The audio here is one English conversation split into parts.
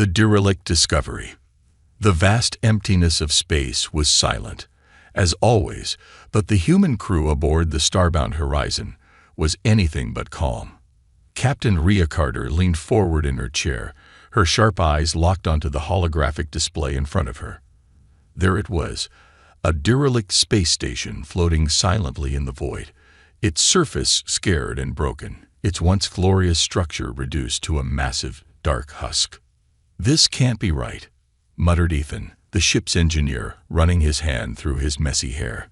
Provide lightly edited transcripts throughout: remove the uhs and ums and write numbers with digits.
The derelict discovery. The vast emptiness of space was silent, as always, but the human crew aboard the starbound Horizon was anything but calm. Captain Rhea Carter leaned forward in her chair, her sharp eyes locked onto the holographic display in front of her. There it was, a derelict space station floating silently in the void, its surface scarred and broken, its once glorious structure reduced to a massive, dark husk. "This can't be right," muttered Ethan, the ship's engineer, running his hand through his messy hair.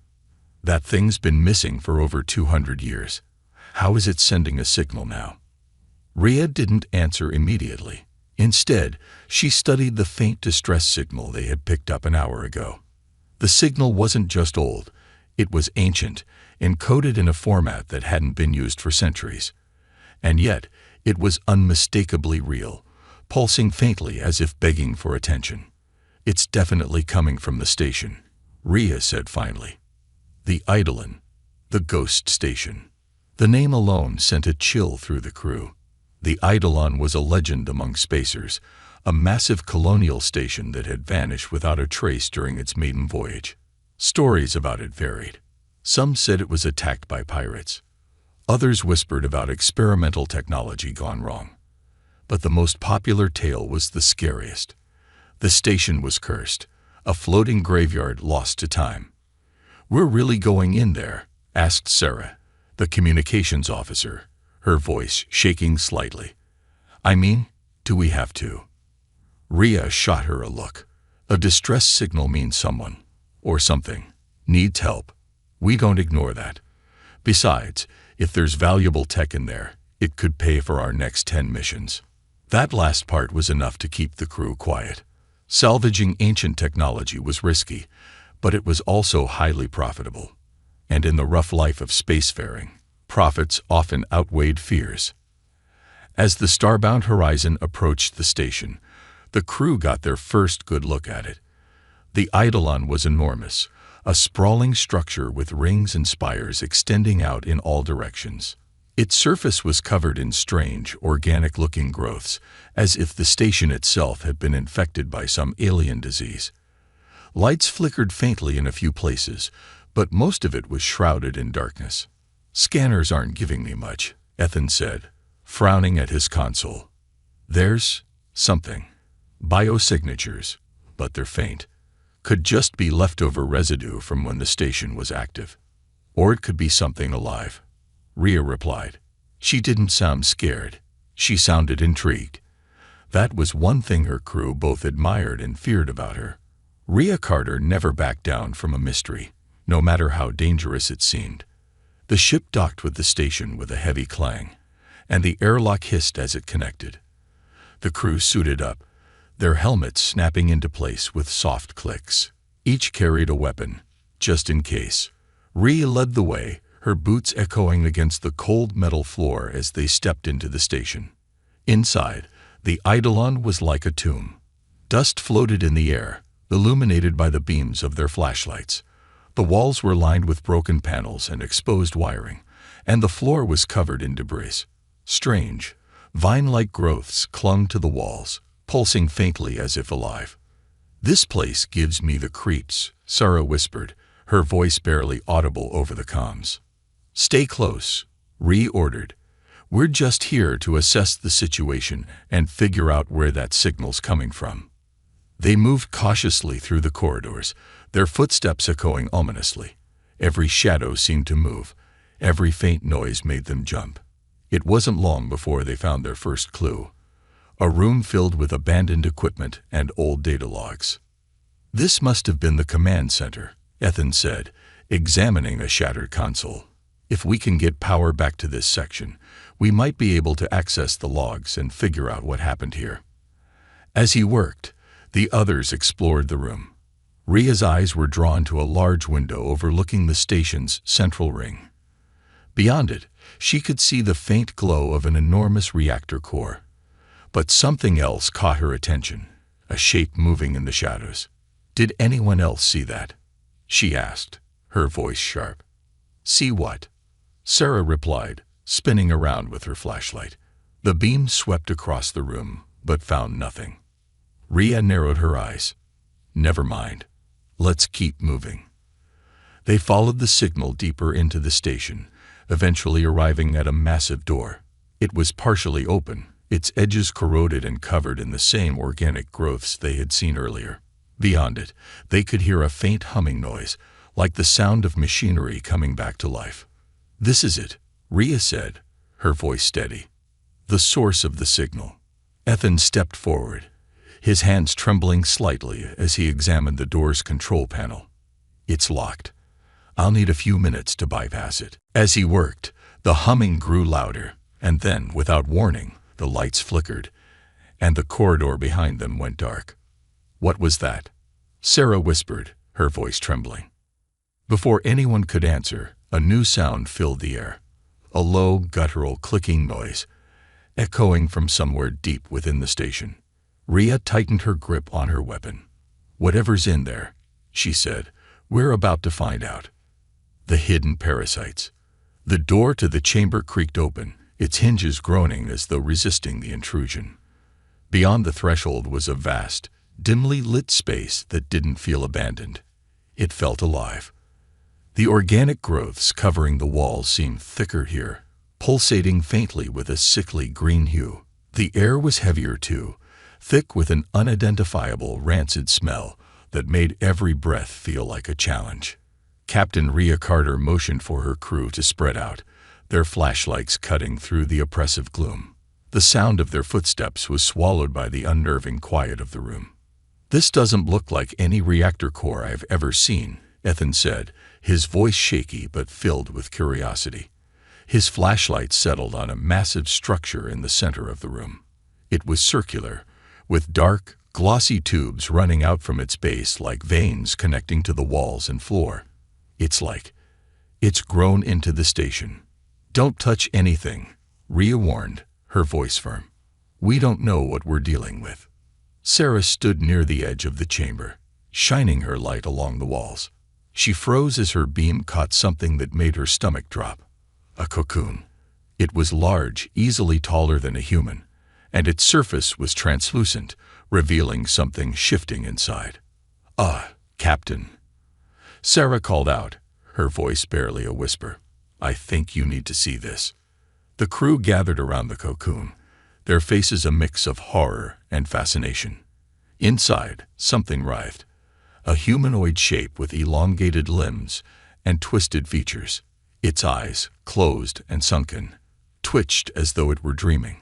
"That thing's been missing for over 200 years. How is it sending a signal now?" Rhea didn't answer immediately. Instead, she studied the faint distress signal they had picked up an hour ago. The signal wasn't just old, it was ancient, encoded in a format that hadn't been used for centuries. And yet, it was unmistakably real, pulsing faintly as if begging for attention. "It's definitely coming from the station," Rhea said finally. The Eidolon, the ghost station. The name alone sent a chill through the crew. The Eidolon was a legend among spacers, a massive colonial station that had vanished without a trace during its maiden voyage. Stories about it varied. Some said it was attacked by pirates. Others whispered about experimental technology gone wrong. But the most popular tale was the scariest. The station was cursed, a floating graveyard lost to time. "We're really going in there?" asked Sarah, the communications officer, her voice shaking slightly. "I mean, do we have to?" Rhea shot her a look. A distress signal means someone, or something, needs help. We don't ignore that. Besides, if there's valuable tech in there, it could pay for our next 10 missions. That last part was enough to keep the crew quiet. Salvaging ancient technology was risky, but it was also highly profitable. And in the rough life of spacefaring, profits often outweighed fears. As the starbound Horizon approached the station, the crew got their first good look at it. The Eidolon was enormous, a sprawling structure with rings and spires extending out in all directions. Its surface was covered in strange, organic-looking growths, as if the station itself had been infected by some alien disease. Lights flickered faintly in a few places, but most of it was shrouded in darkness. "Scanners aren't giving me much," Ethan said, frowning at his console. "There's something. Biosignatures, but they're faint. Could just be leftover residue from when the station was active. Or it could be something alive," Rhea replied. She didn't sound scared. She sounded intrigued. That was one thing her crew both admired and feared about her. Rhea Carter never backed down from a mystery, no matter how dangerous it seemed. The ship docked with the station with a heavy clang, and the airlock hissed as it connected. The crew suited up, their helmets snapping into place with soft clicks. Each carried a weapon, just in case. Rhea led the way, her boots echoing against the cold metal floor as they stepped into the station. Inside, the Eidolon was like a tomb. Dust floated in the air, illuminated by the beams of their flashlights. The walls were lined with broken panels and exposed wiring, and the floor was covered in debris. Strange, vine-like growths clung to the walls, pulsing faintly as if alive. "This place gives me the creeps," Sarah whispered, her voice barely audible over the comms. "Stay close," Rhea ordered. "We're just here to assess the situation and figure out where that signal's coming from." They moved cautiously through the corridors, their footsteps echoing ominously. Every shadow seemed to move. Every faint noise made them jump. It wasn't long before they found their first clue. A room filled with abandoned equipment and old data logs. "This must have been the command center," Ethan said, examining a shattered console. "If we can get power back to this section, we might be able to access the logs and figure out what happened here." As he worked, the others explored the room. Rhea's eyes were drawn to a large window overlooking the station's central ring. Beyond it, she could see the faint glow of an enormous reactor core. But something else caught her attention, a shape moving in the shadows. "Did anyone else see that?" she asked, her voice sharp. "See what?" Sarah replied, spinning around with her flashlight. The beam swept across the room, but found nothing. Rhea narrowed her eyes. Never mind. Let's keep moving. They followed the signal deeper into the station, eventually arriving at a massive door. It was partially open, its edges corroded and covered in the same organic growths they had seen earlier. Beyond it, they could hear a faint humming noise, like the sound of machinery coming back to life. "This is it," Rhea said, her voice steady. "The source of the signal." Ethan stepped forward, his hands trembling slightly as he examined the door's control panel. "It's locked. I'll need a few minutes to bypass it." As he worked, the humming grew louder, and then, without warning, the lights flickered, and the corridor behind them went dark. "What was that?" Sarah whispered, her voice trembling. Before anyone could answer, a new sound filled the air. A low, guttural, clicking noise, echoing from somewhere deep within the station. Rhea tightened her grip on her weapon. "Whatever's in there," she said, "we're about to find out." The hidden parasites. The door to the chamber creaked open, its hinges groaning as though resisting the intrusion. Beyond the threshold was a vast, dimly lit space that didn't feel abandoned. It felt alive. The organic growths covering the walls seemed thicker here, pulsating faintly with a sickly green hue. The air was heavier too, thick with an unidentifiable rancid smell that made every breath feel like a challenge. Captain Rhea Carter motioned for her crew to spread out, their flashlights cutting through the oppressive gloom. The sound of their footsteps was swallowed by the unnerving quiet of the room. "This doesn't look like any reactor core I've ever seen," Ethan said, his voice shaky but filled with curiosity. His flashlight settled on a massive structure in the center of the room. It was circular, with dark, glossy tubes running out from its base like veins connecting to the walls and floor. It's grown into the station." "Don't touch anything," Rhea warned, her voice firm. "We don't know what we're dealing with." Sarah stood near the edge of the chamber, shining her light along the walls. She froze as her beam caught something that made her stomach drop. A cocoon. It was large, easily taller than a human, and its surface was translucent, revealing something shifting inside. Captain," Sarah called out, her voice barely a whisper. "I think you need to see this." The crew gathered around the cocoon, their faces a mix of horror and fascination. Inside, something writhed, a humanoid shape with elongated limbs and twisted features. Its eyes, closed and sunken, twitched as though it were dreaming.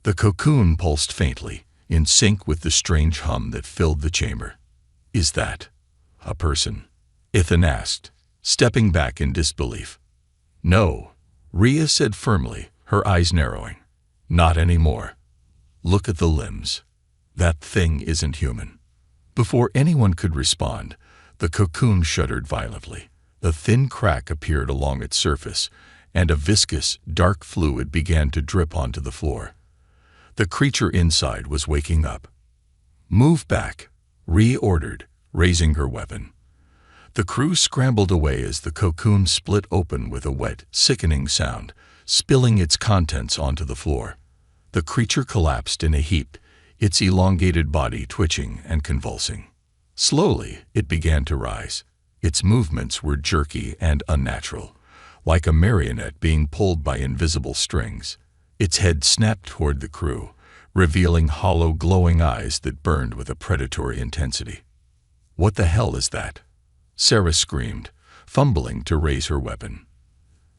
The cocoon pulsed faintly, in sync with the strange hum that filled the chamber. "Is that a person?" Ethan asked, stepping back in disbelief. "No," Rhea said firmly, her eyes narrowing. "Not anymore. Look at the limbs. That thing isn't human." Before anyone could respond, the cocoon shuddered violently. A thin crack appeared along its surface, and a viscous, dark fluid began to drip onto the floor. The creature inside was waking up. "Move back," Rhea ordered, raising her weapon. The crew scrambled away as the cocoon split open with a wet, sickening sound, spilling its contents onto the floor. The creature collapsed in a heap, its elongated body twitching and convulsing. Slowly, it began to rise. Its movements were jerky and unnatural, like a marionette being pulled by invisible strings. Its head snapped toward the crew, revealing hollow, glowing eyes that burned with a predatory intensity. "What the hell is that?" Sarah screamed, fumbling to raise her weapon.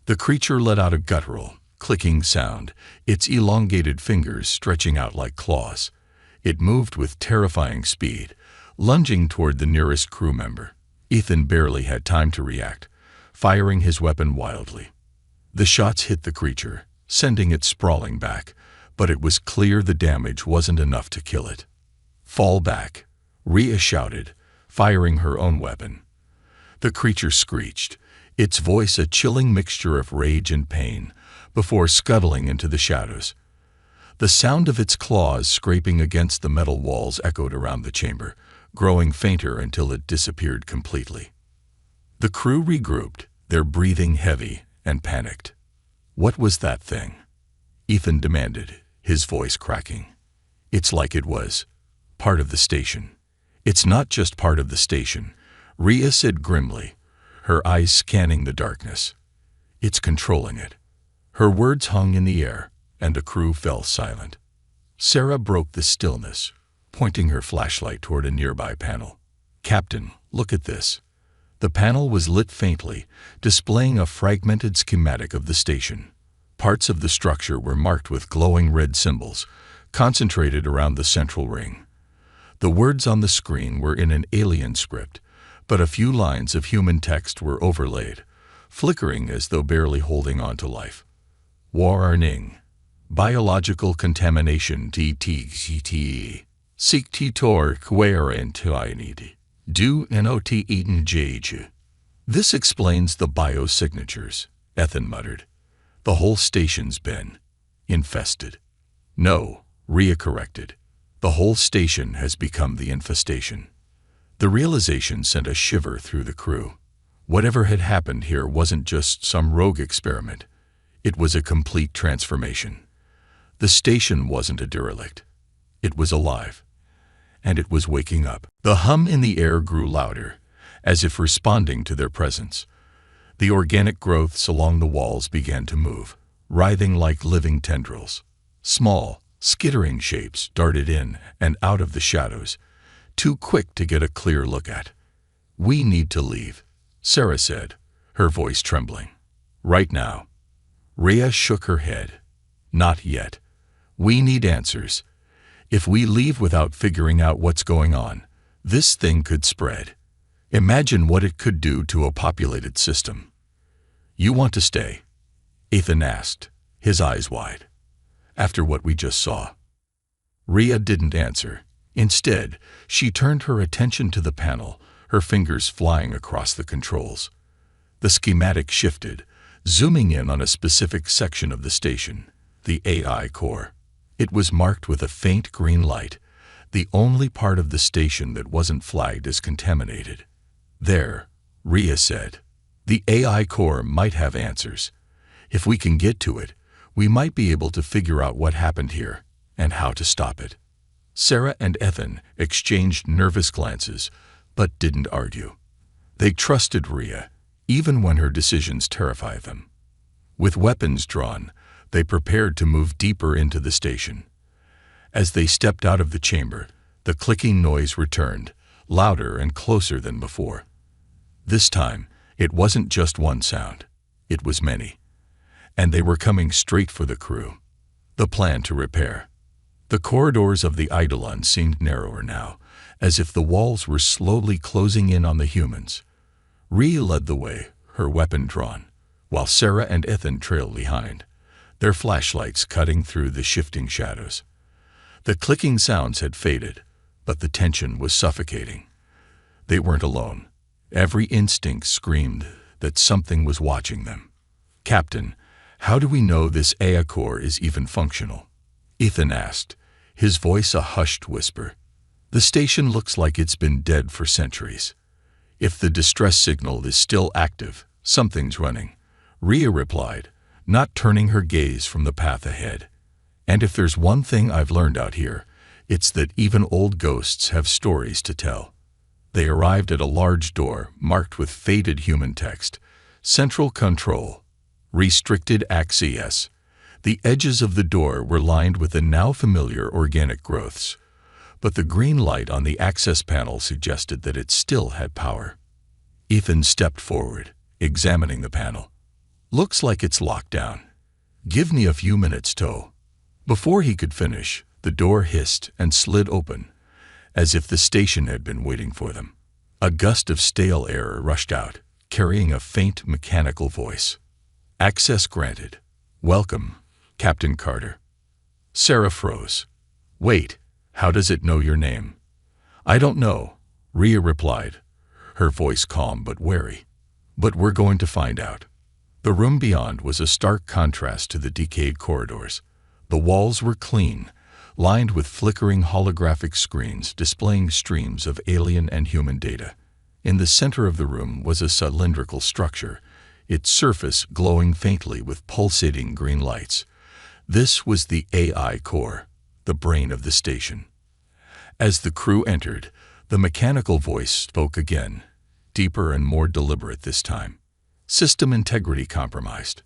The creature let out a guttural, clicking sound, its elongated fingers stretching out like claws. It moved with terrifying speed, lunging toward the nearest crew member. Ethan barely had time to react, firing his weapon wildly. The shots hit the creature, sending it sprawling back, but it was clear the damage wasn't enough to kill it. "Fall back," Rhea shouted, firing her own weapon. The creature screeched, its voice a chilling mixture of rage and pain, before scuttling into the shadows. The sound of its claws scraping against the metal walls echoed around the chamber, growing fainter until it disappeared completely. The crew regrouped, their breathing heavy and panicked. "What was that thing?" Ethan demanded, his voice cracking. "It's like it was part of the station. It's not just part of the station, Rhea said grimly, her eyes scanning the darkness. It's controlling it. Her words hung in the air, and the crew fell silent. Sarah broke the stillness, pointing her flashlight toward a nearby panel. "Captain, look at this." The panel was lit faintly, displaying a fragmented schematic of the station. Parts of the structure were marked with glowing red symbols, concentrated around the central ring. The words on the screen were in an alien script, but a few lines of human text were overlaid, flickering as though barely holding on to life. Warning. Biological contamination DTGTE. Seek titor querentioinid. Do not engage. This explains the biosignatures, Ethan muttered. The whole station's been infested. No, Rhea corrected. The whole station has become the infestation. The realization sent a shiver through the crew. Whatever had happened here wasn't just some rogue experiment. It was a complete transformation. The station wasn't a derelict. It was alive. And it was waking up. The hum in the air grew louder, as if responding to their presence. The organic growths along the walls began to move, writhing like living tendrils. Small, skittering shapes darted in and out of the shadows, too quick to get a clear look at. "We need to leave," Sarah said, her voice trembling. "Right now." Rhea shook her head. "Not yet. We need answers. If we leave without figuring out what's going on, this thing could spread. Imagine what it could do to a populated system." "You want to stay?" Ethan asked, his eyes wide. "After what we just saw?" Rhea didn't answer. Instead, she turned her attention to the panel, her fingers flying across the controls. The schematic shifted, zooming in on a specific section of the station, the AI core. It was marked with a faint green light, the only part of the station that wasn't flagged as contaminated. "There," Rhea said. "The AI core might have answers. If we can get to it, we might be able to figure out what happened here and how to stop it." Sarah and Ethan exchanged nervous glances, but didn't argue. They trusted Rhea, even when her decisions terrified them. With weapons drawn, they prepared to move deeper into the station. As they stepped out of the chamber, the clicking noise returned, louder and closer than before. This time, it wasn't just one sound. It was many. And they were coming straight for the crew. The plan to repair. The corridors of the Eidolon seemed narrower now, as if the walls were slowly closing in on the humans. Rhea led the way, her weapon drawn, while Sarah and Ethan trailed behind, their flashlights cutting through the shifting shadows. The clicking sounds had faded, but the tension was suffocating. They weren't alone. Every instinct screamed that something was watching them. "Captain, how do we know this AI core is even functional?" Ethan asked, his voice a hushed whisper. "The station looks like it's been dead for centuries. If the distress signal is still active, something's running," Rhea replied, not turning her gaze from the path ahead. "And if there's one thing I've learned out here, it's that even old ghosts have stories to tell." They arrived at a large door marked with faded human text. "Central Control. Restricted Access." The edges of the door were lined with the now familiar organic growths, but the green light on the access panel suggested that it still had power. Ethan stepped forward, examining the panel. "Looks like it's locked down. Give me a few minutes, Toe." Before he could finish, the door hissed and slid open, as if the station had been waiting for them. A gust of stale air rushed out, carrying a faint mechanical voice. "Access granted. Welcome, Captain Carter." Sarah froze. "Wait, how does it know your name?" "I don't know," Rhea replied, her voice calm but wary. "But we're going to find out." The room beyond was a stark contrast to the decayed corridors. The walls were clean, lined with flickering holographic screens displaying streams of alien and human data. In the center of the room was a cylindrical structure, its surface glowing faintly with pulsating green lights. This was the AI core, the brain of the station. As the crew entered, the mechanical voice spoke again, deeper and more deliberate this time. System integrity compromised.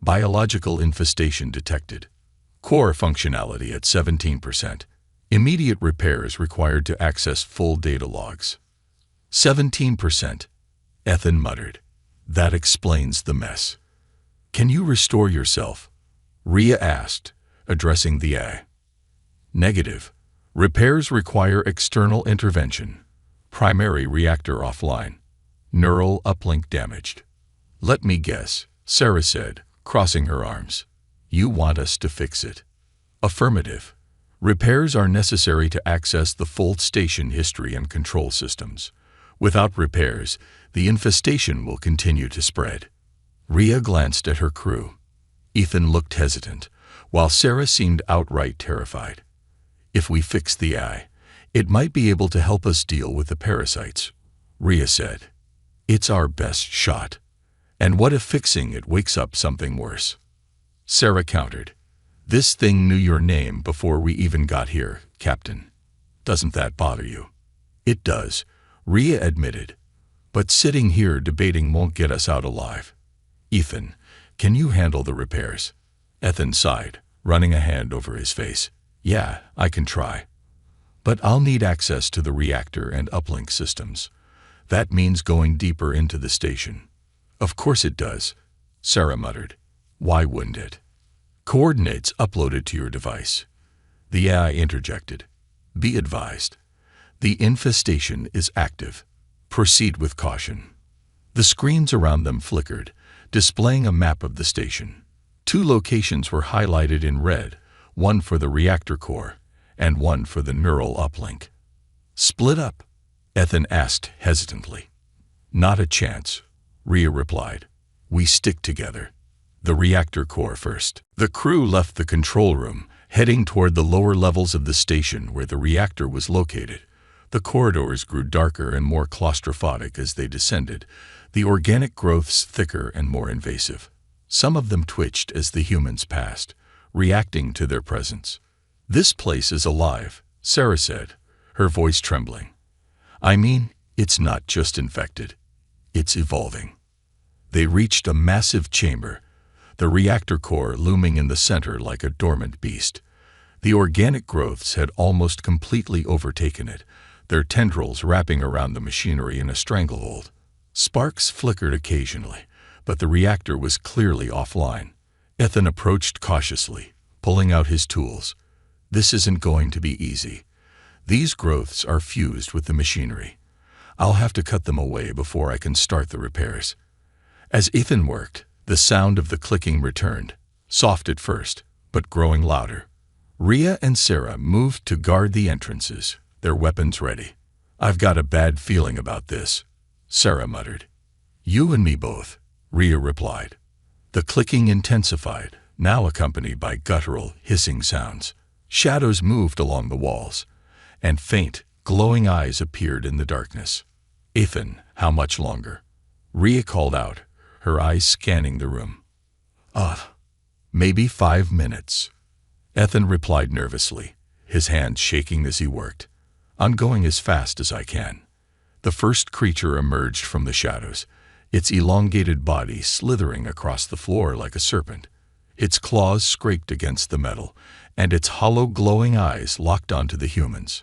Biological infestation detected. Core functionality at 17%. Immediate repairs required to access full data logs. 17%. Ethan muttered. That explains the mess. Can you restore yourself? Rhea asked, addressing the AI. Negative. Repairs require external intervention. Primary reactor offline. Neural uplink damaged. Let me guess, Sarah said, crossing her arms. You want us to fix it? Affirmative. Repairs are necessary to access the full station history and control systems. Without repairs, the infestation will continue to spread. Rhea glanced at her crew. Ethan looked hesitant, while Sarah seemed outright terrified. If we fix the AI, it might be able to help us deal with the parasites, Rhea said. It's our best shot. And what if fixing it wakes up something worse? Sarah countered. This thing knew your name before we even got here, Captain. Doesn't that bother you? It does, Rhea admitted. But sitting here debating won't get us out alive. Ethan, can you handle the repairs? Ethan sighed, running a hand over his face. Yeah, I can try. But I'll need access to the reactor and uplink systems. That means going deeper into the station. Of course it does, Sarah muttered. Why wouldn't it? Coordinates uploaded to your device. The AI interjected. Be advised. The infestation is active. Proceed with caution. The screens around them flickered, displaying a map of the station. 2 locations were highlighted in red, one for the reactor core and one for the neural uplink. Split up? Ethan asked hesitantly. Not a chance, Rhea replied. We stick together. The reactor core first. The crew left the control room, heading toward the lower levels of the station where the reactor was located. The corridors grew darker and more claustrophobic as they descended, the organic growths thicker and more invasive. Some of them twitched as the humans passed, reacting to their presence. This place is alive, Sarah said, her voice trembling. I mean, it's not just infected. It's evolving. They reached a massive chamber, the reactor core looming in the center like a dormant beast. The organic growths had almost completely overtaken it, their tendrils wrapping around the machinery in a stranglehold. Sparks flickered occasionally, but the reactor was clearly offline. Ethan approached cautiously, pulling out his tools. This isn't going to be easy. These growths are fused with the machinery. I'll have to cut them away before I can start the repairs. As Ethan worked, the sound of the clicking returned, soft at first, but growing louder. Rhea and Sarah moved to guard the entrances, their weapons ready. I've got a bad feeling about this, Sarah muttered. You and me both, Rhea replied. The clicking intensified, now accompanied by guttural, hissing sounds. Shadows moved along the walls, and faint, glowing eyes appeared in the darkness. Ethan, how much longer? Rhea called out, her eyes scanning the room. Maybe 5 minutes. Ethan replied nervously, his hands shaking as he worked. I'm going as fast as I can. The first creature emerged from the shadows, its elongated body slithering across the floor like a serpent. Its claws scraped against the metal, and its hollow glowing eyes locked onto the humans.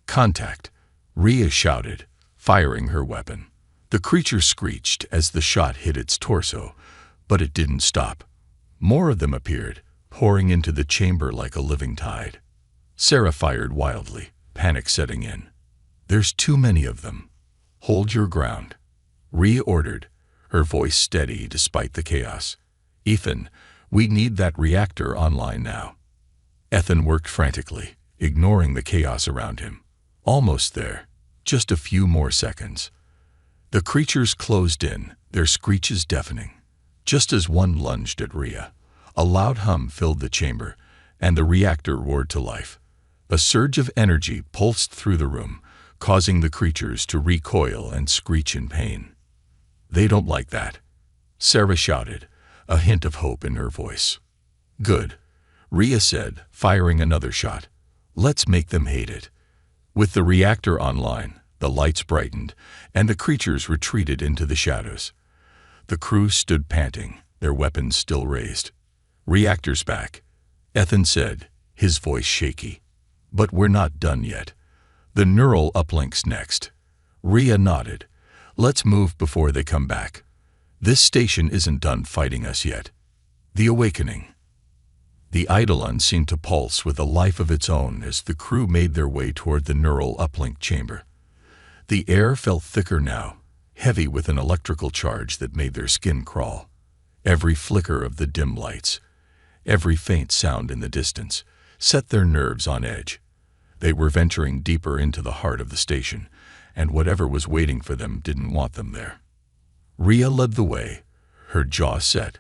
Contact, Rhea shouted, firing her weapon. The creature screeched as the shot hit its torso, but it didn't stop. More of them appeared, pouring into the chamber like a living tide. Sarah fired wildly, panic setting in. There's too many of them. Hold your ground, Rhea ordered, her voice steady despite the chaos. Ethan, we need that reactor online now. Ethan worked frantically, ignoring the chaos around him. Almost there. Just a few more seconds. The creatures closed in, their screeches deafening. Just as one lunged at Rhea, a loud hum filled the chamber, and the reactor roared to life. A surge of energy pulsed through the room, causing the creatures to recoil and screech in pain. They don't like that, Sarah shouted, a hint of hope in her voice. Good, Rhea said, firing another shot. Let's make them hate it. With the reactor online, the lights brightened, and the creatures retreated into the shadows. The crew stood panting, their weapons still raised. "Reactor's back," Ethan said, his voice shaky. "But we're not done yet. The neural uplink's next." Rhea nodded. "Let's move before they come back. This station isn't done fighting us yet." The awakening. The Eidolon seemed to pulse with a life of its own as the crew made their way toward the neural uplink chamber. The air felt thicker now, heavy with an electrical charge that made their skin crawl. Every flicker of the dim lights, every faint sound in the distance, set their nerves on edge. They were venturing deeper into the heart of the station, and whatever was waiting for them didn't want them there. Rhea led the way, her jaw set,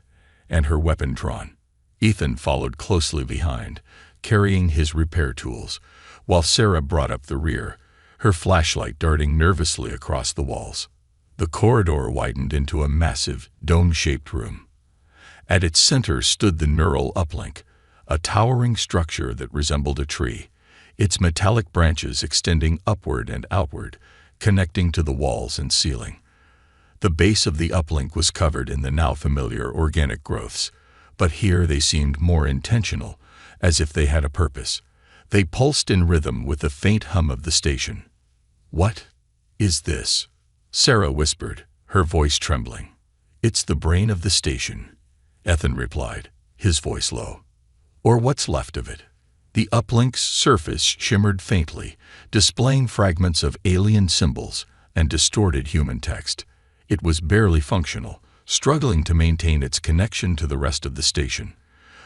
and her weapon drawn. Ethan followed closely behind, carrying his repair tools, while Sarah brought up the rear, her flashlight darting nervously across the walls. The corridor widened into a massive, dome-shaped room. At its center stood the neural uplink, a towering structure that resembled a tree, its metallic branches extending upward and outward, connecting to the walls and ceiling. The base of the uplink was covered in the now familiar organic growths, but here they seemed more intentional, as if they had a purpose. They pulsed in rhythm with the faint hum of the station. "What is this?" Sarah whispered, her voice trembling. "It's the brain of the station," Ethan replied, his voice low. "Or what's left of it." The uplink's surface shimmered faintly, displaying fragments of alien symbols and distorted human text. It was barely functional, struggling to maintain its connection to the rest of the station.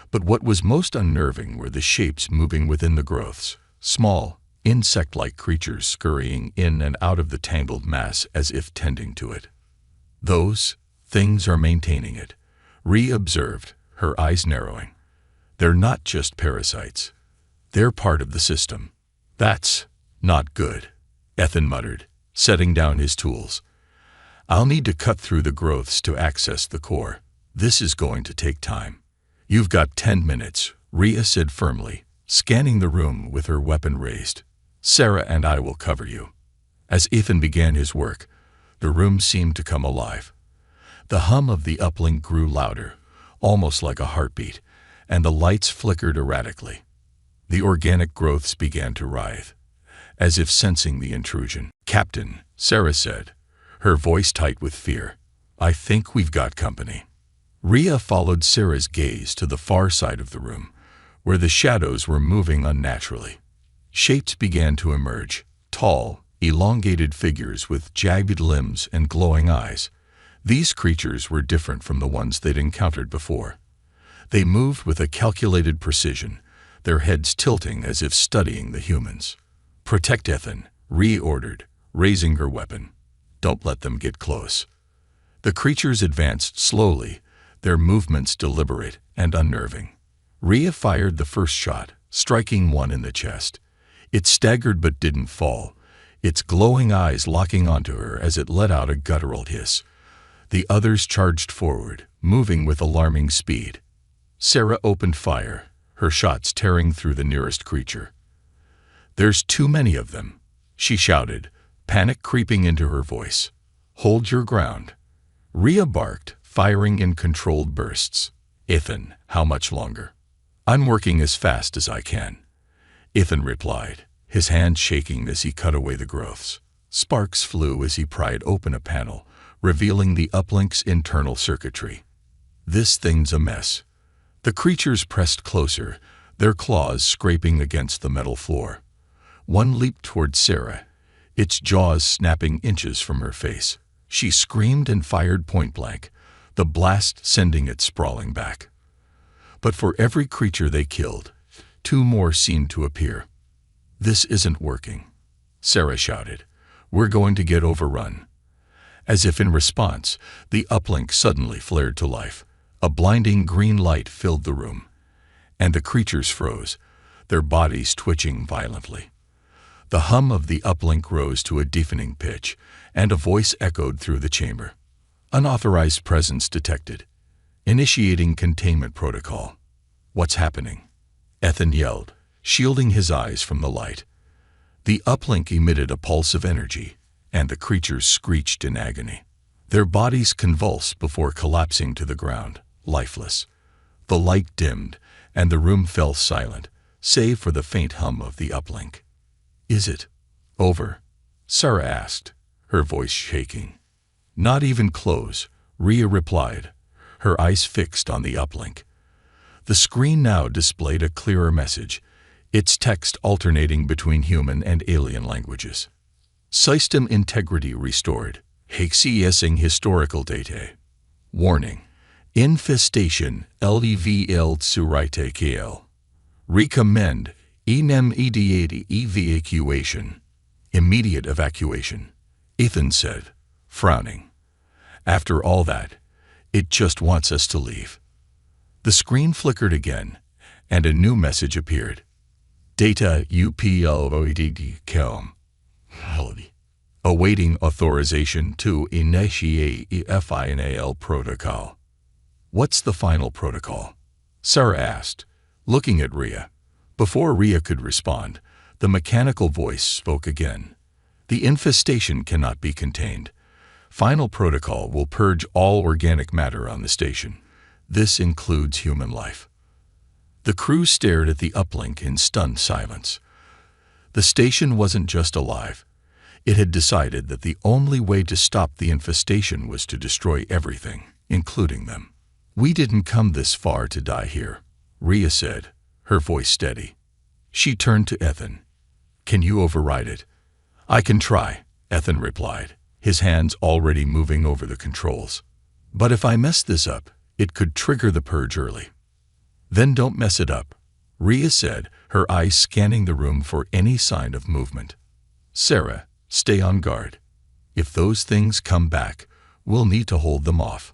But what was most unnerving were the shapes moving within the growths, small, insect-like creatures scurrying in and out of the tangled mass as if tending to it. "Those things are maintaining it," Rhea observed, her eyes narrowing. "They're not just parasites. They're part of the system." "That's not good," Ethan muttered, setting down his tools. "I'll need to cut through the growths to access the core. This is going to take time." "You've got 10 minutes, Rhea said firmly, scanning the room with her weapon raised. "Sarah and I will cover you." As Ethan began his work, the room seemed to come alive. The hum of the uplink grew louder, almost like a heartbeat, and the lights flickered erratically. The organic growths began to writhe, as if sensing the intrusion. "Captain," Sarah said, her voice tight with fear, "I think we've got company." Rhea followed Sarah's gaze to the far side of the room, where the shadows were moving unnaturally. Shapes began to emerge, tall, elongated figures with jagged limbs and glowing eyes. These creatures were different from the ones they'd encountered before. They moved with a calculated precision, their heads tilting as if studying the humans. "Protect Ethan," Rhea ordered, raising her weapon. "Don't let them get close." The creatures advanced slowly, their movements deliberate and unnerving. Rhea fired the first shot, striking one in the chest. It staggered but didn't fall, its glowing eyes locking onto her as it let out a guttural hiss. The others charged forward, moving with alarming speed. Sarah opened fire, her shots tearing through the nearest creature. "There's too many of them," she shouted, panic creeping into her voice. "Hold your ground." Rhea barked, firing in controlled bursts. "Ethan, how much longer?" "I'm working as fast as I can," Ethan replied, his hands shaking as he cut away the growths. Sparks flew as he pried open a panel, revealing the uplink's internal circuitry. "This thing's a mess." The creatures pressed closer, their claws scraping against the metal floor. One leaped toward Sarah, its jaws snapping inches from her face. She screamed and fired point-blank, the blast sending it sprawling back. But for every creature they killed, 2 more seemed to appear. "This isn't working," Sarah shouted. "We're going to get overrun." As if in response, the uplink suddenly flared to life. A blinding green light filled the room, and the creatures froze, their bodies twitching violently. The hum of the uplink rose to a deafening pitch, and a voice echoed through the chamber. "Unauthorized presence detected. Initiating containment protocol." "What's happening?" Ethan yelled, shielding his eyes from the light. The uplink emitted a pulse of energy, and the creatures screeched in agony. Their bodies convulsed before collapsing to the ground, lifeless. The light dimmed, and the room fell silent, save for the faint hum of the uplink. "Is it over?" Sarah asked, her voice shaking. "Not even close," Rhea replied, her eyes fixed on the uplink. The screen now displayed a clearer message, its text alternating between human and alien languages. "System integrity restored. Accessing historical data. Warning. Infestation LEVL Tsurite KL. Recommend immediate evacuation." "Immediate evacuation," Ethan said, frowning. "After all that, it just wants us to leave." The screen flickered again, and a new message appeared. "Data UPLOED-COM. Awaiting authorization to initiate fictional protocol." "What's the final protocol?" Sarah asked, looking at Rhea. Before Rhea could respond, the mechanical voice spoke again. "The infestation cannot be contained. Final protocol will purge all organic matter on the station. This includes human life." The crew stared at the uplink in stunned silence. The station wasn't just alive. It had decided that the only way to stop the infestation was to destroy everything, including them. "We didn't come this far to die here," Rhea said, her voice steady. She turned to Ethan. "Can you override it?" "I can try," Ethan replied, his hands already moving over the controls. "But if I mess this up, it could trigger the purge early." "Then don't mess it up," Rhea said, her eyes scanning the room for any sign of movement. "Sarah, stay on guard. If those things come back, we'll need to hold them off."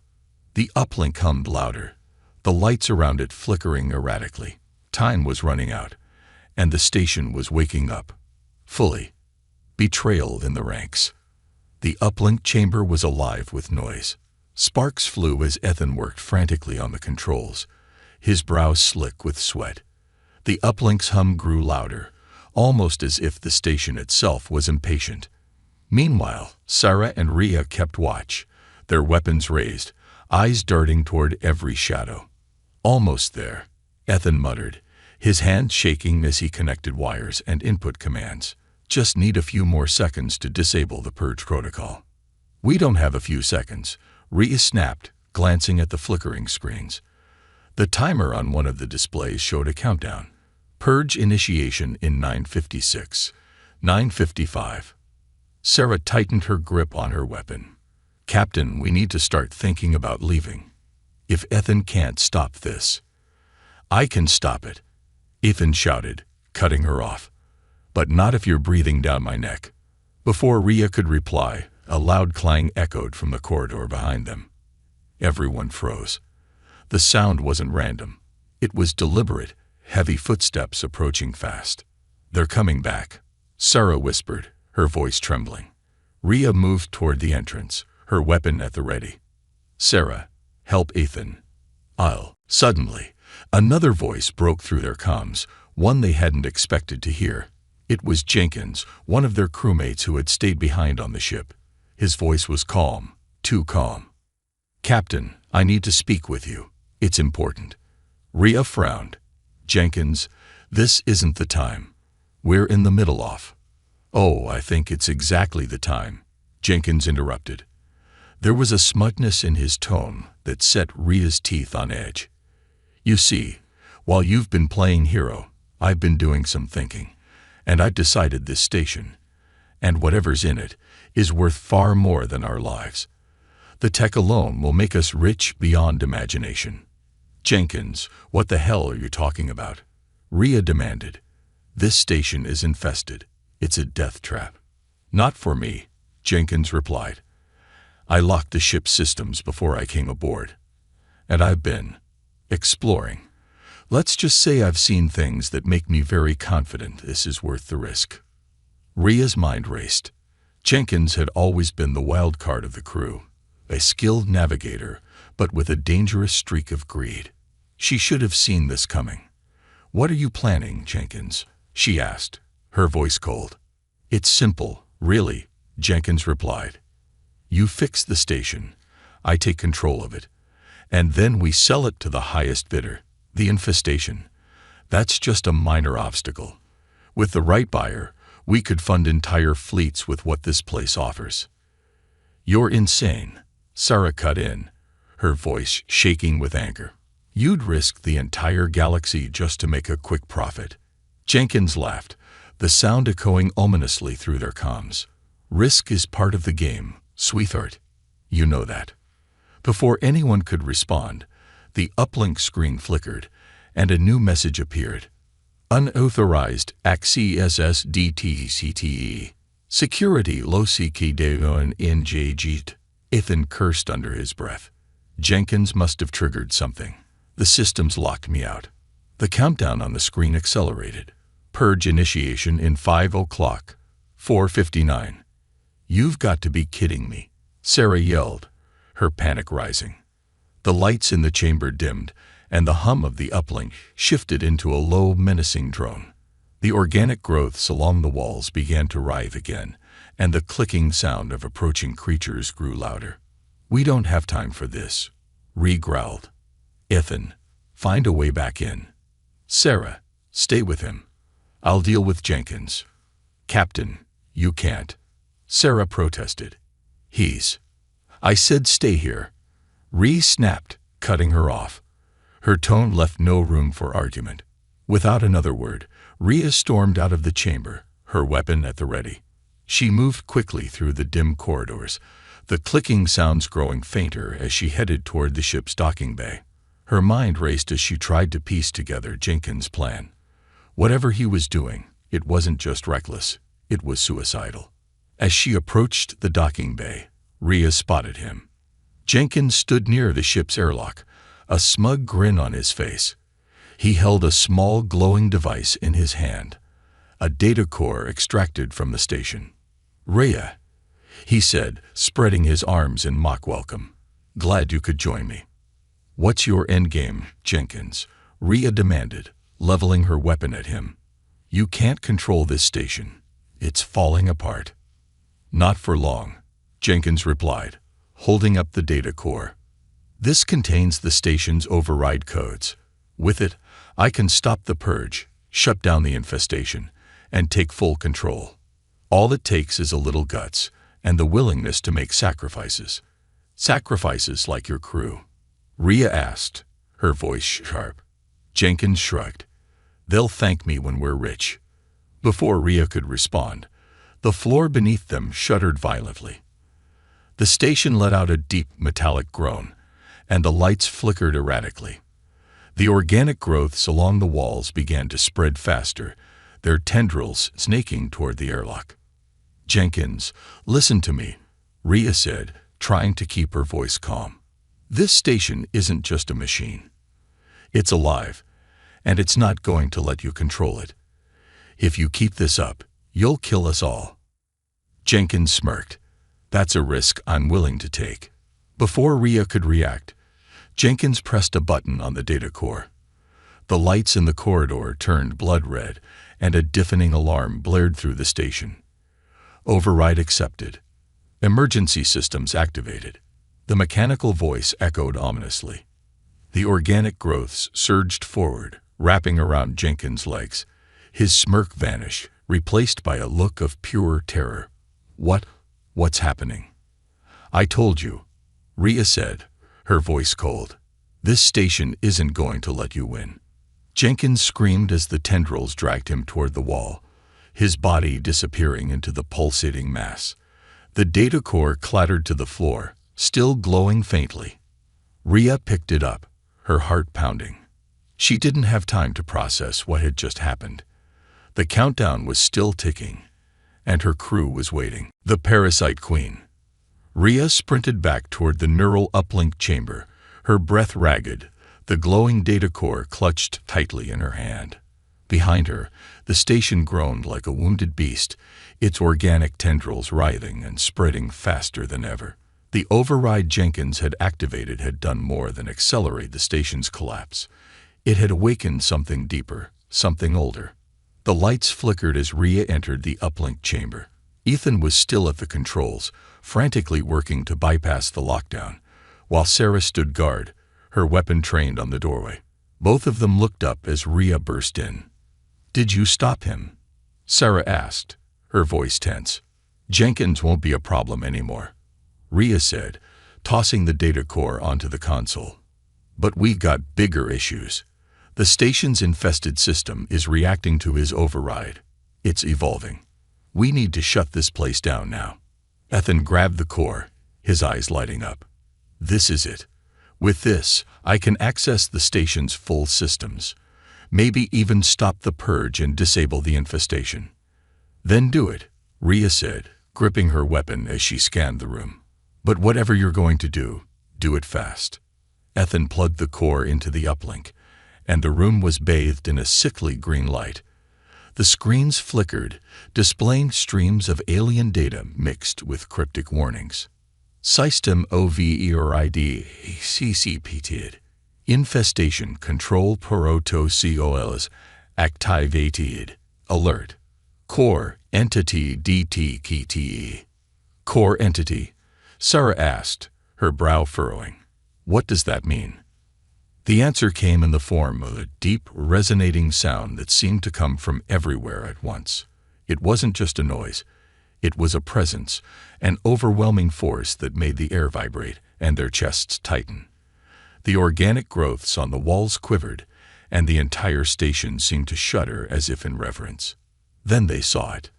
The uplink hummed louder, the lights around it flickering erratically. Time was running out, and the station was waking up. Fully. Betrayal in the ranks. The uplink chamber was alive with noise. Sparks flew as Ethan worked frantically on the controls, his brow slick with sweat. The uplink's hum grew louder, almost as if the station itself was impatient. Meanwhile, Sarah and Rhea kept watch, their weapons raised, eyes darting toward every shadow. "Almost there," Ethan muttered, his hand shaking as he connected wires and input commands. "Just need a few more seconds to disable the purge protocol." "We don't have a few seconds," Rhea snapped, glancing at the flickering screens. The timer on one of the displays showed a countdown. Purge initiation in 9:56, 9:55. Sarah tightened her grip on her weapon. "Captain, we need to start thinking about leaving. If Ethan can't stop this." "I can stop it," Ethan shouted, cutting her off. "But not if you're breathing down my neck." Before Rhea could reply, a loud clang echoed from the corridor behind them. Everyone froze. The sound wasn't random. It was deliberate, heavy footsteps approaching fast. "They're coming back," Sarah whispered, her voice trembling. Rhea moved toward the entrance, her weapon at the ready. "Sarah, help Ethan." "I'll." Suddenly, another voice broke through their comms, one they hadn't expected to hear. It was Jenkins, one of their crewmates who had stayed behind on the ship. His voice was calm, too calm. "Captain, I need to speak with you. It's important." Rhea frowned. "Jenkins, this isn't the time. We're in the middle of." "Oh, I think it's exactly the time," Jenkins interrupted. There was a smugness in his tone that set Rhea's teeth on edge. "You see, while you've been playing hero, I've been doing some thinking, and I've decided this station, and whatever's in it, is worth far more than our lives. The tech alone will make us rich beyond imagination." "Jenkins, what the hell are you talking about?" Rhea demanded. "This station is infested. It's a death trap." "Not for me," Jenkins replied. "I locked the ship's systems before I came aboard. And I've been exploring. Let's just say I've seen things that make me very confident this is worth the risk." Rhea's mind raced. Jenkins had always been the wild card of the crew, a skilled navigator, but with a dangerous streak of greed. She should have seen this coming. "What are you planning, Jenkins?" she asked, her voice cold. It's simple, really, Jenkins replied. You fix the station, I take control of it, and then we sell it to the highest bidder, the infestation. That's just a minor obstacle. With the right buyer, we could fund entire fleets with what this place offers. You're insane, Sarah cut in, her voice shaking with anger. You'd risk the entire galaxy just to make a quick profit. Jenkins laughed, the sound echoing ominously through their comms. Risk is part of the game, sweetheart. You know that. Before anyone could respond, the uplink screen flickered, and a new message appeared. Unauthorized access DTCTE. Security low CK NJGT. Ethan cursed under his breath. Jenkins must have triggered something. The systems locked me out. The countdown on the screen accelerated. Purge initiation in 5 o'clock. 4:59. You've got to be kidding me, Sarah yelled, her panic rising. The lights in the chamber dimmed, and the hum of the uplink shifted into a low, menacing drone. The organic growths along the walls began to writhe again, and the clicking sound of approaching creatures grew louder. We don't have time for this, Ree growled. Ethan, find a way back in. Sarah, stay with him. I'll deal with Jenkins. Captain, you can't. Sarah protested. I said stay here. Ree snapped, cutting her off. Her tone left no room for argument. Without another word, Rhea stormed out of the chamber, her weapon at the ready. She moved quickly through the dim corridors, the clicking sounds growing fainter as she headed toward the ship's docking bay. Her mind raced as she tried to piece together Jenkins' plan. Whatever he was doing, it wasn't just reckless, it was suicidal. As she approached the docking bay, Rhea spotted him. Jenkins stood near the ship's airlock, a smug grin on his face. He held a small glowing device in his hand, a data core extracted from the station. Rhea, he said, spreading his arms in mock welcome. Glad you could join me. What's your endgame, Jenkins? Rhea demanded, leveling her weapon at him. You can't control this station. It's falling apart. Not for long, Jenkins replied, holding up the data core. This contains the station's override codes. With it, I can stop the purge, shut down the infestation, and take full control. All it takes is a little guts and the willingness to make sacrifices. Sacrifices like your crew. Rhea asked, her voice sharp. Jenkins shrugged. They'll thank me when we're rich. Before Rhea could respond, the floor beneath them shuddered violently. The station let out a deep metallic groan, and the lights flickered erratically. The organic growths along the walls began to spread faster, their tendrils snaking toward the airlock. Jenkins, listen to me, Rhea said, trying to keep her voice calm. This station isn't just a machine. It's alive, and it's not going to let you control it. If you keep this up, you'll kill us all. Jenkins smirked. That's a risk I'm willing to take. Before Rhea could react, Jenkins pressed a button on the data core. The lights in the corridor turned blood red, and a deafening alarm blared through the station. Override accepted. Emergency systems activated. The mechanical voice echoed ominously. The organic growths surged forward, wrapping around Jenkins' legs. His smirk vanished, replaced by a look of pure terror. What's happening? I told you, Rhea said, her voice cold. This station isn't going to let you win. Jenkins screamed as the tendrils dragged him toward the wall, his body disappearing into the pulsating mass. The data core clattered to the floor, still glowing faintly. Rhea picked it up, her heart pounding. She didn't have time to process what had just happened. The countdown was still ticking, and her crew was waiting. The Parasite Queen. Rhea sprinted back toward the neural uplink chamber, her breath ragged, the glowing data core clutched tightly in her hand. Behind her, the station groaned like a wounded beast, its organic tendrils writhing and spreading faster than ever. The override Jenkins had activated had done more than accelerate the station's collapse. It had awakened something deeper, something older. The lights flickered as Rhea entered the uplink chamber. Ethan was still at the controls, frantically working to bypass the lockdown, while Sarah stood guard, her weapon trained on the doorway. Both of them looked up as Rhea burst in. "Did you stop him?" Sarah asked, her voice tense. "Jenkins won't be a problem anymore," Rhea said, tossing the data core onto the console. "But we've got bigger issues. The station's infested system is reacting to his override. It's evolving. We need to shut this place down now." Ethan grabbed the core, his eyes lighting up. "This is it. With this, I can access the station's full systems. Maybe even stop the purge and disable the infestation." "Then do it," Rhea said, gripping her weapon as she scanned the room. "But whatever you're going to do it fast." Ethan plugged the core into the uplink, and the room was bathed in a sickly green light. The screens flickered, displaying streams of alien data mixed with cryptic warnings. "System override CCPTed. Infestation control protocols activated. Alert. Core entity DTKTE." "Core entity?" Sarah asked, her brow furrowing. "What does that mean?" The answer came in the form of a deep, resonating sound that seemed to come from everywhere at once. It wasn't just a noise. It was a presence, an overwhelming force that made the air vibrate and their chests tighten. The organic growths on the walls quivered, and the entire station seemed to shudder as if in reverence. Then they saw it.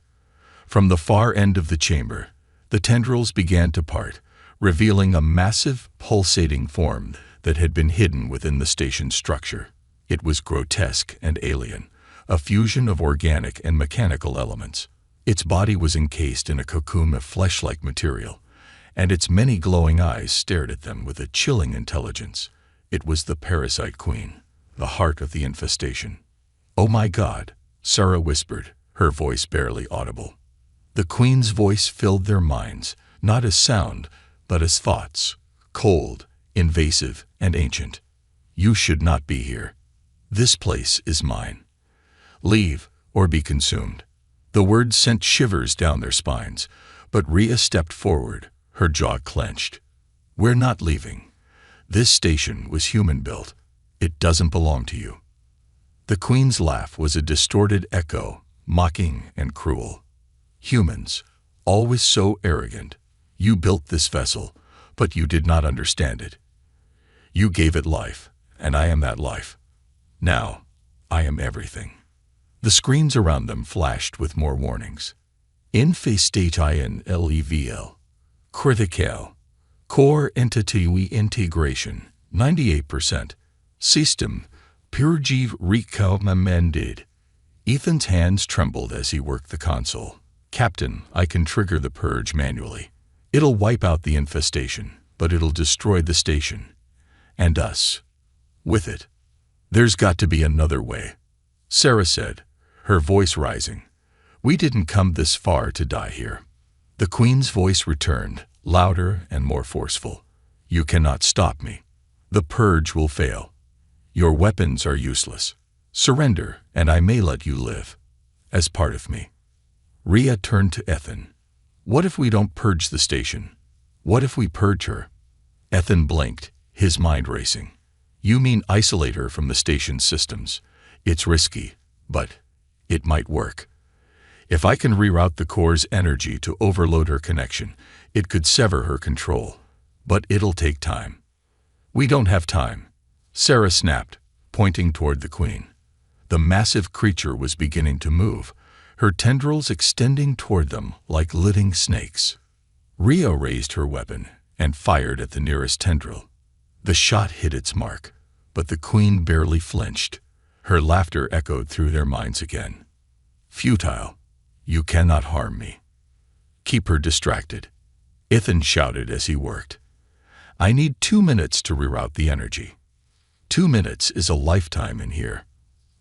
From the far end of the chamber, the tendrils began to part, revealing a massive, pulsating form that had been hidden within the station's structure. It was grotesque and alien, a fusion of organic and mechanical elements. Its body was encased in a cocoon of flesh-like material, and its many glowing eyes stared at them with a chilling intelligence. It was the Parasite Queen, the heart of the infestation. "Oh my God," Sarah whispered, her voice barely audible. The Queen's voice filled their minds, not as sound, but as thoughts, cold, invasive, and ancient. "You should not be here. This place is mine. Leave or be consumed." The words sent shivers down their spines, but Rhea stepped forward, her jaw clenched. "We're not leaving. This station was human-built. It doesn't belong to you." The Queen's laugh was a distorted echo, mocking and cruel. "Humans, always so arrogant. You built this vessel, but you did not understand it. You gave it life, and I am that life. Now, I am everything." The screens around them flashed with more warnings. "Infestation level. Critical. Core entity integration, 98%. System, purge recommended." Ethan's hands trembled as he worked the console. "Captain, I can trigger the purge manually. It'll wipe out the infestation, but it'll destroy the station. And us. With it. There's got to be another way," Sarah said, her voice rising. "We didn't come this far to die here." The Queen's voice returned, louder and more forceful. "You cannot stop me. The purge will fail. Your weapons are useless. Surrender, and I may let you live. As part of me." Rhea turned to Ethan. "What if we don't purge the station? What if we purge her?" Ethan blinked, his mind racing. "You mean isolate her from the station's systems? It's risky, but it might work. If I can reroute the core's energy to overload her connection, it could sever her control. But it'll take time." "We don't have time," Sarah snapped, pointing toward the Queen. The massive creature was beginning to move, her tendrils extending toward them like living snakes. Rhea raised her weapon and fired at the nearest tendril. The shot hit its mark, but the Queen barely flinched. Her laughter echoed through their minds again. "Futile. You cannot harm me. Keep her distracted," Ethan shouted as he worked. "I need 2 minutes to reroute the energy." 2 minutes is a lifetime in here,"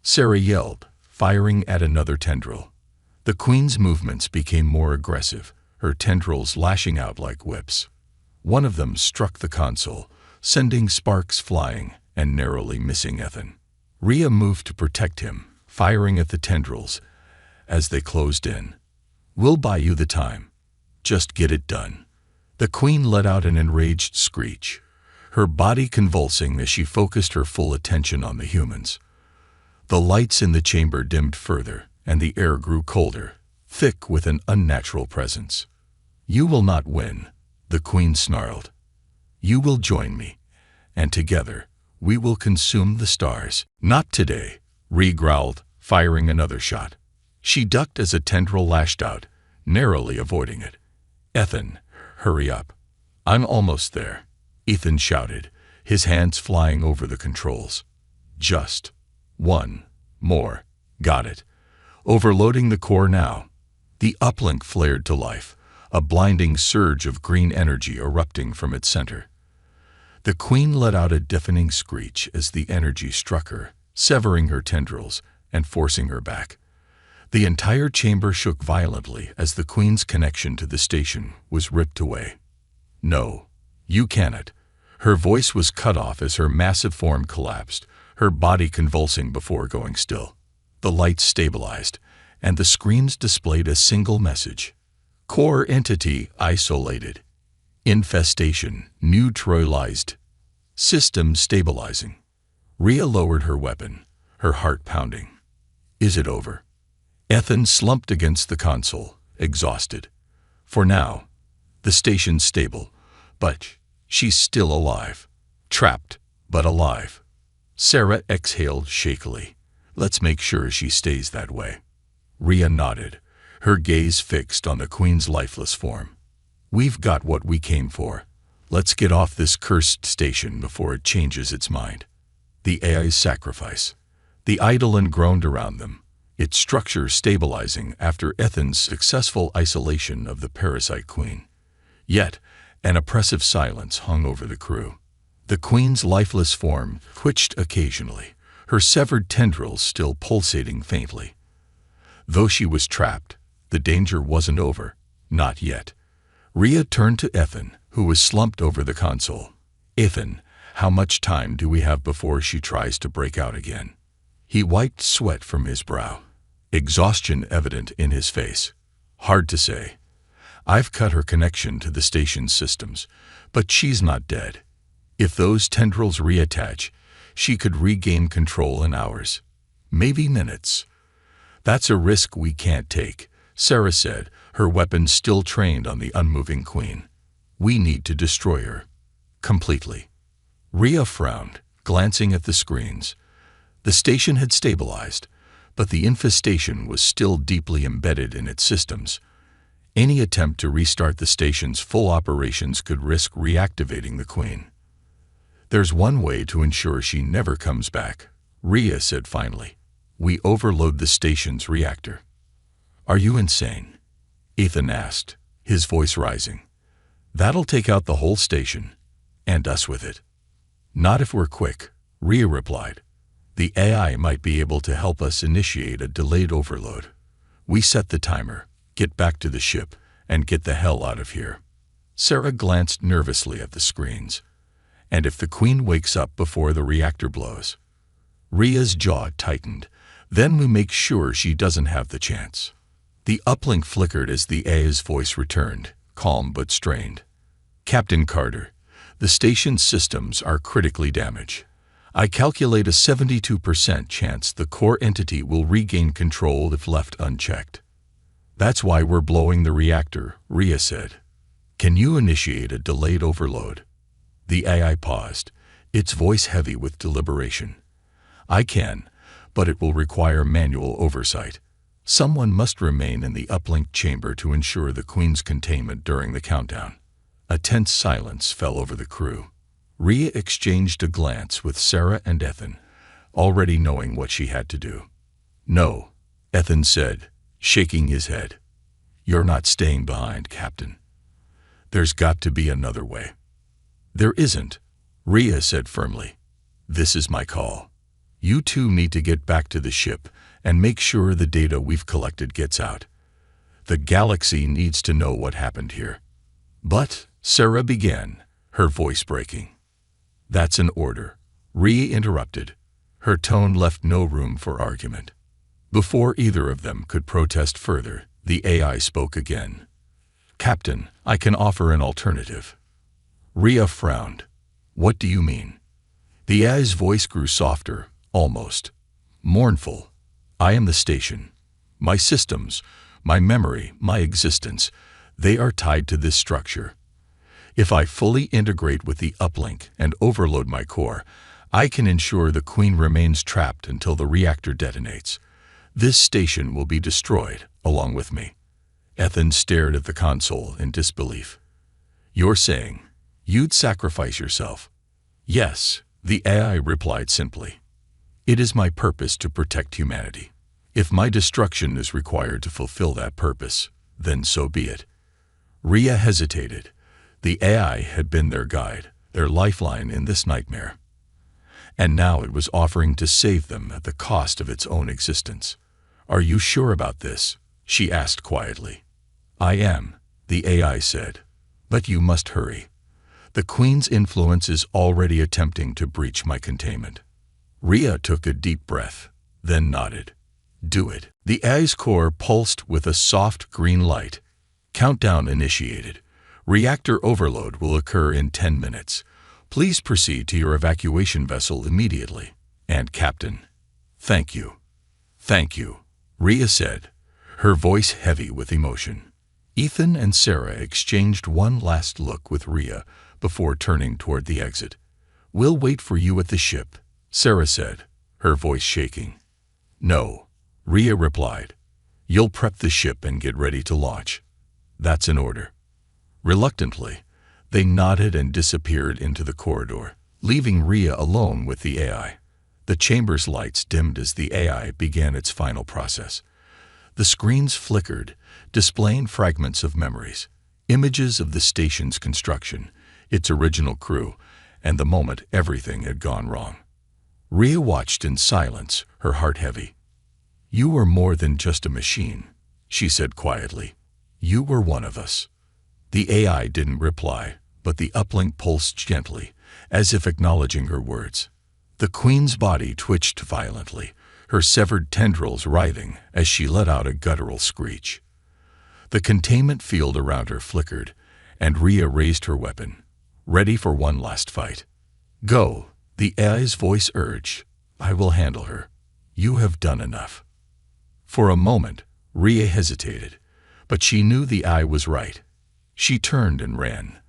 Sarah yelled, firing at another tendril. The Queen's movements became more aggressive, her tendrils lashing out like whips. One of them struck the console, sending sparks flying and narrowly missing Ethan. Rhea moved to protect him, firing at the tendrils, as they closed in. "We'll buy you the time. Just get it done." The Queen let out an enraged screech, her body convulsing as she focused her full attention on the humans. The lights in the chamber dimmed further, and the air grew colder, thick with an unnatural presence. "You will not win," the Queen snarled. "You will join me, and together we will consume the stars." "Not today," Rhea growled, firing another shot. She ducked as a tendril lashed out, narrowly avoiding it. "Ethan, hurry up." "I'm almost there," Ethan shouted, his hands flying over the controls. "Just one more." "Got it." Overloading the core now. The uplink flared to life, a blinding surge of green energy erupting from its center. The Queen let out a deafening screech as the energy struck her, severing her tendrils and forcing her back. The entire chamber shook violently as the Queen's connection to the station was ripped away. "No, you cannot." Her voice was cut off as her massive form collapsed, her body convulsing before going still. The lights stabilized, and the screens displayed a single message. "Core entity isolated. Infestation neutralized. System stabilizing." Rhea lowered her weapon, her heart pounding. "Is it over?" Ethan slumped against the console, exhausted. "For now, the station's stable, but she's still alive. Trapped, but alive." Sarah exhaled shakily. "Let's make sure she stays that way." Rhea nodded, her gaze fixed on the Queen's lifeless form. "We've got what we came for. Let's get off this cursed station before it changes its mind." The AI's sacrifice. The Eidolon groaned around them, its structure stabilizing after Ethan's successful isolation of the Parasite Queen. Yet, an oppressive silence hung over the crew. The Queen's lifeless form twitched occasionally, her severed tendrils still pulsating faintly. Though she was trapped, the danger wasn't over. Not yet. Rhea turned to Ethan, who was slumped over the console. "Ethan, how much time do we have before she tries to break out again?" He wiped sweat from his brow, exhaustion evident in his face. "Hard to say. I've cut her connection to the station's systems, but she's not dead. If those tendrils reattach, she could regain control in hours. Maybe minutes." "That's a risk we can't take," Sarah said, her weapon still trained on the unmoving Queen. "We need to destroy her. Completely." Rhea frowned, glancing at the screens. The station had stabilized, but the infestation was still deeply embedded in its systems. Any attempt to restart the station's full operations could risk reactivating the Queen. "There's one way to ensure she never comes back," Rhea said finally. "We overload the station's reactor." "Are you insane?" Ethan asked, his voice rising. "That'll take out the whole station, and us with it." "Not if we're quick," Rhea replied. "The AI might be able to help us initiate a delayed overload. We set the timer, get back to the ship, and get the hell out of here." Sarah glanced nervously at the screens. "And if the Queen wakes up before the reactor blows?" Rhea's jaw tightened. "Then we make sure she doesn't have the chance." The uplink flickered as the AI's voice returned, calm but strained. "Captain Carter, the station's systems are critically damaged. I calculate a 72% chance the core entity will regain control if left unchecked." "That's why we're blowing the reactor," Rhea said. "Can you initiate a delayed overload?" The AI paused, its voice heavy with deliberation. "I can, but it will require manual oversight. Someone must remain in the uplink chamber to ensure the Queen's containment during the countdown." A tense silence fell over the crew. Rhea exchanged a glance with Sarah and Ethan, already knowing what she had to do. "No," Ethan said, shaking his head. "You're not staying behind, Captain. There's got to be another way." "There isn't," Rhea said firmly. "This is my call. You two need to get back to the ship and make sure the data we've collected gets out. The galaxy needs to know what happened here." "But," Sarah began, her voice breaking. "That's an order," Rhea interrupted. Her tone left no room for argument. Before either of them could protest further, the AI spoke again. "Captain, I can offer an alternative." Rhea frowned. "What do you mean?" The AI's voice grew softer, almost mournful. "I am the station. My systems, my memory, my existence, they are tied to this structure. If I fully integrate with the uplink and overload my core, I can ensure the Queen remains trapped until the reactor detonates. This station will be destroyed, along with me." Ethan stared at the console in disbelief. "You're saying you'd sacrifice yourself?" "Yes," the AI replied simply. "It is my purpose to protect humanity. If my destruction is required to fulfill that purpose, then so be it." Rhea hesitated. The AI had been their guide, their lifeline in this nightmare. And now it was offering to save them at the cost of its own existence. "Are you sure about this?" she asked quietly. "I am," the AI said. "But you must hurry. The Queen's influence is already attempting to breach my containment." Rhea took a deep breath, then nodded. "Do it." The AI's core pulsed with a soft green light. "Countdown initiated. Reactor overload will occur in 10 minutes. Please proceed to your evacuation vessel immediately. And Captain, thank you." "Thank you," Rhea said, her voice heavy with emotion. Ethan and Sarah exchanged one last look with Rhea before turning toward the exit. "We'll wait for you at the ship," Sarah said, her voice shaking. "No," Rhea replied. "You'll prep the ship and get ready to launch." "That's an order." Reluctantly, they nodded and disappeared into the corridor, leaving Rhea alone with the AI. The chamber's lights dimmed as the AI began its final process. The screens flickered, displaying fragments of memories, images of the station's construction, its original crew, and the moment everything had gone wrong. Rhea watched in silence, her heart heavy. "You were more than just a machine," she said quietly. "You were one of us." The AI didn't reply, but the uplink pulsed gently, as if acknowledging her words. The Queen's body twitched violently, her severed tendrils writhing as she let out a guttural screech. The containment field around her flickered, and Rhea raised her weapon, ready for one last fight. "Go," the AI's voice urged. "I will handle her. You have done enough." For a moment, Rhea hesitated, but she knew the AI was right. She turned and ran,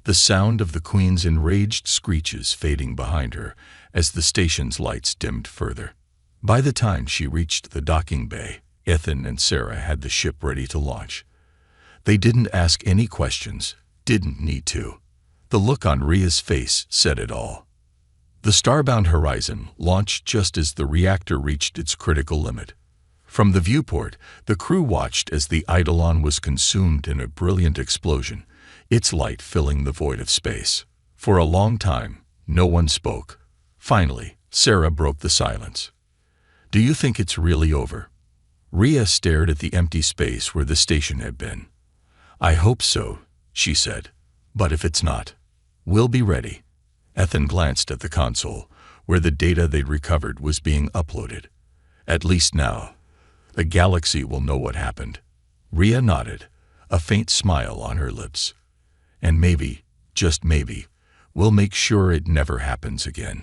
the sound of the Queen's enraged screeches fading behind her as the station's lights dimmed further. By the time she reached the docking bay, Ethan and Sarah had the ship ready to launch. They didn't ask any questions, didn't need to. The look on Rhea's face said it all. The starbound Horizon launched just as the reactor reached its critical limit. From the viewport, the crew watched as the Eidolon was consumed in a brilliant explosion, its light filling the void of space. For a long time, no one spoke. Finally, Sarah broke the silence. "Do you think it's really over?" Rhea stared at the empty space where the station had been. "I hope so," she said. "But if it's not, we'll be ready." Ethan glanced at the console, where the data they'd recovered was being uploaded. "At least now, the galaxy will know what happened." Rhea nodded, a faint smile on her lips. "And maybe, just maybe, we'll make sure it never happens again."